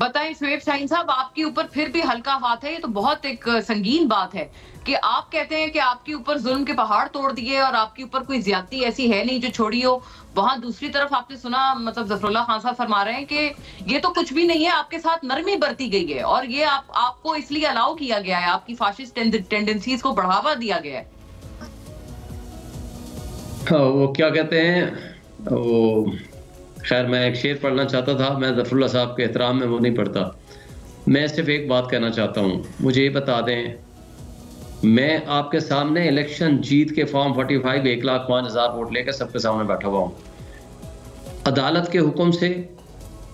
बताएं शुएब शाहीन साहब, आपके ऊपर फिर भी हल्का हाथ है, ये तो बहुत एक संगीन बात है कि आप कहते हैं कि आपके ऊपर जुल्म के पहाड़ तोड़ दिए और आपके ऊपर कोई ज्यादती ऐसी है नहीं जो छोड़ी हो। वहां दूसरी तरफ आपने सुना, मतलब जफरुल्लाह खान साहब फरमा रहे हैं कि ये तो कुछ भी नहीं है, आपके साथ नरमी बरती गई है और ये आपको इसलिए अलाउ किया गया है, आपकी फाशिस्ट टेंडेंसीज को बढ़ावा दिया गया है। वो क्या कहते हैं, वो खैर मैं एक शेर पढ़ना चाहता था, मैं जफरुल्लाह साहब के एहतराम में वो नहीं पढ़ता। मैं सिर्फ एक बात कहना चाहता हूँ, मुझे ये बता दें, मैं आपके सामने इलेक्शन जीत के फॉर्म 45 1,05,000 वोट लेकर सबके सामने बैठा हुआ हूँ, अदालत के हुक्म से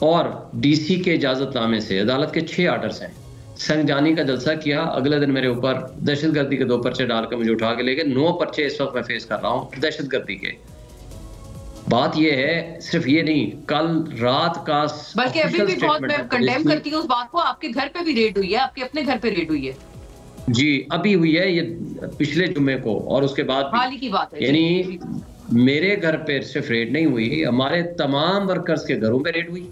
और डीसी के इजाज़तनामे से। अदालत के 6 आर्डर्स हैं। संगजानी का जलसा किया, अगले दिन मेरे ऊपर दहशतगर्दी के 2 पर्चे डालकर मुझे उठा के ले गए। 9 पर्चे इस वक्त मैं फेस कर रहा हूँ दहशतगर्दी के। बात ये है, सिर्फ ये नहीं, कल रात का बल्कि अभी भी बहुत मैं कंडेम करती हूँ उस बात को, आपके घर पे भी रेड हुई है, आपके अपने घर पे रेड हुई है। जी अभी हुई है, ये पिछले जुम्मे को, और उसके बाद हाल ही की बात है। यानी मेरे घर पे सिर्फ रेड नहीं हुई, हमारे तमाम वर्कर्स के घरों पे रेड हुई।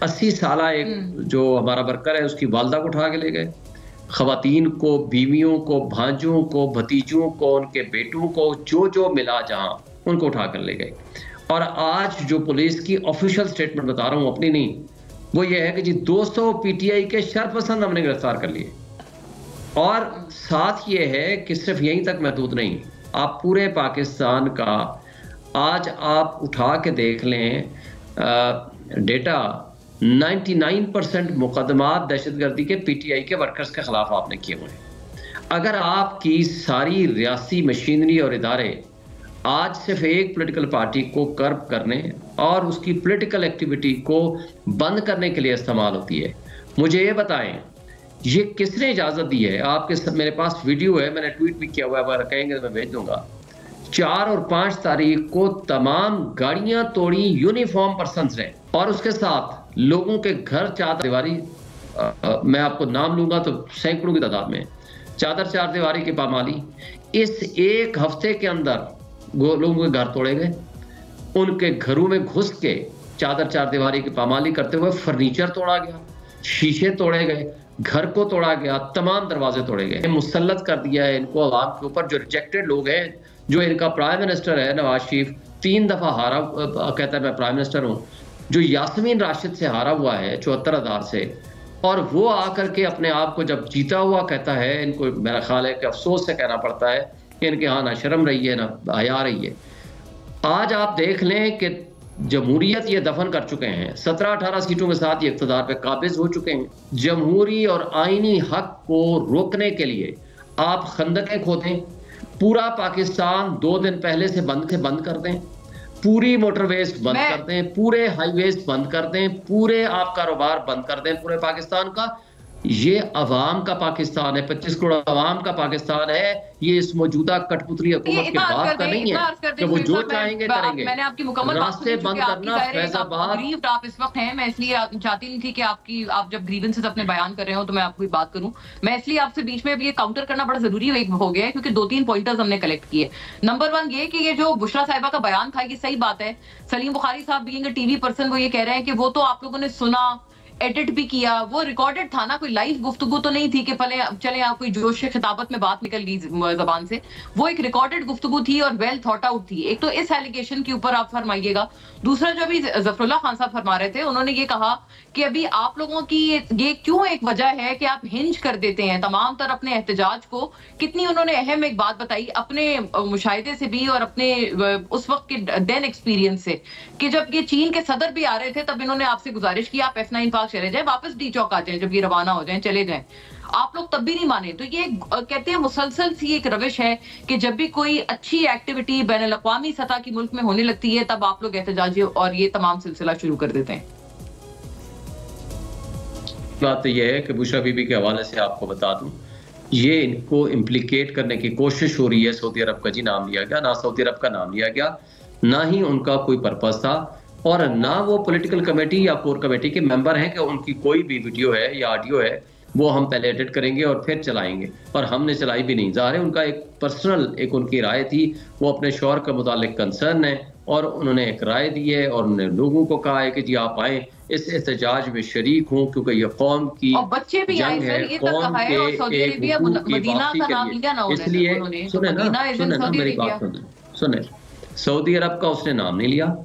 80 साला एक जो हमारा वर्कर है उसकी वालदा को उठा के ले गए, खवातीन को, बीवियों को, भांजों को, भतीजों को, उनके बेटों को, जो जो मिला जहां उनको उठा कर ले गए। और आज जो पुलिस की ऑफिशियल स्टेटमेंट बता रहा हूं, अपनी नहीं, वो ये है कि जी 200 पीटीआई के शरपसंद हमने गिरफ्तार कर लिए। और साथ ये है कि सिर्फ यहीं तक महदूद नहीं, आप पूरे पाकिस्तान का आज आप उठा के देख लें डेटा, 99% मुकदमात दहशतगर्दी के पीटीआई के वर्कर्स के खिलाफ आपने किए हुए हैं। अगर आपकी सारी रियासी मशीनरी और इदारे आज सिर्फ एक पॉलिटिकल पार्टी को कर्ब करने और उसकी पॉलिटिकल एक्टिविटी को बंद करने के लिए इस्तेमाल होती है, मुझे ये बताएं ये किसने इजाजत दी है? आपके मेरे पास वीडियो है, मैंने ट्वीट भी किया हुआ है, अगर कहेंगे तो मैं भेज दूंगा। 4 और 5 तारीख को तमाम गाड़ियां तोड़ी यूनिफॉर्म पर्सन्स ने, और उसके साथ लोगों के घर चादर दीवारी, मैं आपको नाम लूंगा तो सैकड़ों की तादाद में चादर चार दीवारी की पामाली। इस एक हफ्ते के अंदर लोगों के घर तोड़े गए, उनके घरों में घुस के चादर चार दीवारी की पामाली करते हुए फर्नीचर तोड़ा गया, शीशे तोड़े गए, घर को तोड़ा गया, तमाम दरवाजे तोड़े गए। मुसल्लत कर दिया है इनको अवाम के ऊपर। जो रिजेक्टेड लोग हैं, जो इनका प्राइम मिनिस्टर है नवाज शरीफ, 3 दफा हारा, कहता है मैं प्राइम मिनिस्टर हूं, जो यास्मीन राशिद से हारा हुआ है 74,000 से, और वो आकर के अपने आप को जब जीता हुआ कहता है, इनको मेरा ख्याल है कि अफसोस से कहना पड़ता है कि इनके यहाँ ना शर्म रही है ना हया रही है। आज आप देख लें कि जमहूरियत ये दफन कर चुके हैं, 17-18 सीटों के साथ ये इक़्तिदार पे काबिज हो चुके हैं। जमहूरी और आईनी हक को रोकने के लिए आप खंदकें खोदें, पूरा पाकिस्तान 2 दिन पहले से बंद कर दें, पूरी मोटरवेज बंद कर दें, पूरे हाईवेज बंद कर दें, पूरे आप कारोबार बंद कर दें पूरे पाकिस्तान का। ये अवाम का पाकिस्तान है, 25 करोड़ अवाम का पाकिस्तान है। ये इस मौजूदा कठपुतली हुकूमत के बाप का नहीं है कि वो जो चाहेंगे करेंगे। मैंने आपकी मुकम्मल रास्ते बंद करना, फैजाबाद आप इस वक्त हैं, मैं इसलिए चाहती नहीं थी कि आप जब ग्रीवेंसेस अपने बयान कर रहे हो तो मैं आपको बात करूं। मैं इसलिए आपसे बीच में अब ये काउंटर करना बड़ा जरूरी हो गया है, क्योंकि 2-3 पॉइंटर्स हमने कलेक्ट किए। नंबर 1 ये कि ये जो बुशरा साहिबा का बयान था, ये सही बात है। सलीम बुखारी साहब बीइंग टीवी पर्सन, वो ये कह रहे हैं कि वो तो आप लोगों ने सुना, एडिट भी किया, वो रिकॉर्डेड था ना, कोई लाइव गुफ्तगू तो नहीं थी कि चले आप कोई जोश खिताबत में बात निकल गई जबान से। वो एक रिकॉर्डेड गुफ्तगू थी और वेल थॉट आउट थी। एक तो इस एलिगेशन के ऊपर आप फरमाइएगा। दूसरा, जो अभी जफरुल्लाह खान साहब फरमा रहे थे, उन्होंने ये कहा कि अभी आप लोगों की ये क्यों एक वजह है कि आप हिंज कर देते हैं तमाम तर अपने एहतजाज को। कितनी उन्होंने अहम एक बात बताई अपने मुशाहिदे से भी और अपने उस वक्त के देन एक्सपीरियंस से, कि जब ये चीन के सदर भी आ रहे थे तब इन्होंने आपसे गुजारिश की आप F9 पार्क चले जाएं, वापस डी चौक आ जाएं, जब ये रवाना हो जाएं चले जाएं। आप लोग तब भी नहीं माने। तो ये कहते हैं मुसलसल सी एक रविश है कि जब भी कोई अच्छी एक्टिविटी बैनुल अक़वामी सतह की मुल्क में होने लगती है तब आप लोग एहतजाजी और ये तमाम सिलसिला शुरू कर देते हैं। बात तो यह है कि बुशरा बीबी के हवाले से आपको बता दूं, ये इनको इम्प्लीकेट करने की कोशिश हो रही है। सऊदी अरब का जी नाम लिया गया, ना सऊदी अरब का नाम लिया गया, ना ही उनका कोई पर्पस था, और ना वो पॉलिटिकल कमेटी या कोर कमेटी के मेंबर हैं कि उनकी कोई भी वीडियो है या ऑडियो है वो हम पहले एडिट करेंगे और फिर चलाएंगे। और हमने चलाई भी नहीं। ज़ाहिर है उनका एक पर्सनल एक उनकी राय थी, वो अपने शौहर के मुतालिक कंसर्न है, और उन्होंने एक राय दी है और उन्होंने लोगों को कहा है कि जी आप आए, इस एहतजाज में शरीक हूँ, क्योंकि ये कौम की और बच्चे भी आए जंग सर, है, ये तक कौम कहा है। और के सऊदी एक अरेबिया हुकूक की मदीना वापसी का के नाम लिए। लिया ना इसलिए उन्होंने, सुने ना, मदीना इज इन सुने ना, सऊदी मेरी अरेबिया। बात सुने, सऊदी अरब का उसने नाम नहीं लिया।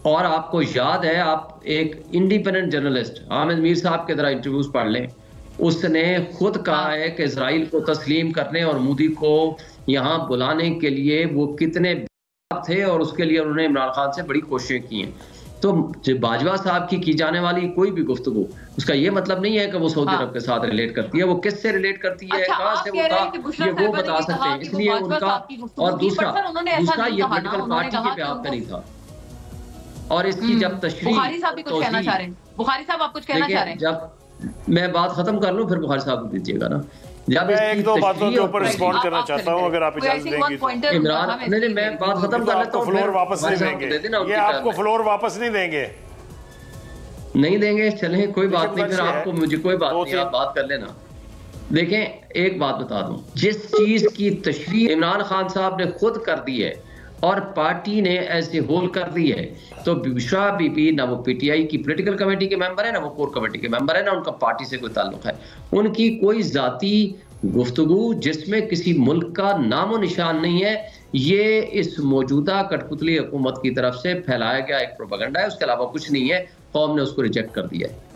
और आपको याद है, आप एक इंडिपेंडेंट जर्नलिस्ट आमिर मीर साहब के तरह इंटरव्यूज पढ़ लें, उसने खुद कहा है कि इजराइल को तस्लीम करने और मोदी को यहाँ बुलाने के लिए वो कितने थे, और उसके लिए उन्होंने इमरान खान से बड़ी कोशिशें की हैं। तो बाजवा साहब की जाने वाली कोई भी गुफ्तगू, उसका ये मतलब नहीं है कि वो सऊदी अरब के साथ रिलेट करती है। वो किससे रिलेट करती है, अच्छा, कहाँ आप से कह वो रहे था, हैं कि बुशरा ये वो साहिबा ने बता ये सकते कहा हैं। कि वो इसलिए बाजवा उनका, साहब की गुफ्तगू और की, दूसरा पर सर उन्होंने ऐसा दूसरा नहीं ये कहा ना, पोलिटिकल उन्होंने पार्टी कहा के कि बयान पे उनको नहीं था। और इसकी जब तशरीह, बुखारी साहब भी कुछ कहना चाह रहे हैं। बुखारी साहब आप कुछ कहना चाह रहे हैं? जब मैं बात खत्म कर लूं फिर बुखारी साहब को दीजिएगा ना। जब मैं एक दो बातों के ऊपर रिस्पॉन्ड करना आप चाहता हूं, अगर आप इजाजत देंगी तो। इमरान, नहीं मैं बात खत्म कर लेता आपको हूं, फ्लोर फिर वापस नहीं बुखारी साहब को दे देना देंगे, उनकी ये टर्न आपको में। फ्लोर वापस नहीं देंगे। नहीं देंगे, चलें कोई बात नहीं, फिर है, आपको, मुझे कोई बात नहीं, आप बात कर लेना। देखें, एक बात बता दूं, जिस चीज की तशरीह इमरान खान साहब ने खुद कर दी है और पार्टी ने ऐसे होल कर दी है, तो बुशरा बीबी ना वो पीटीआई की पॉलिटिकल कमेटी के मेंबर है, ना वो कोर कमेटी के मेंबर है, ना उनका पार्टी से कोई ताल्लुक है। उनकी कोई जाती गुफ्तगू जिसमें किसी मुल्क का नामो निशान नहीं है, ये इस मौजूदा कठपुतली हुकूमत की तरफ से फैलाया गया एक प्रोपेगेंडा है, उसके अलावा कुछ नहीं है। कौम ने उसको रिजेक्ट कर दिया है।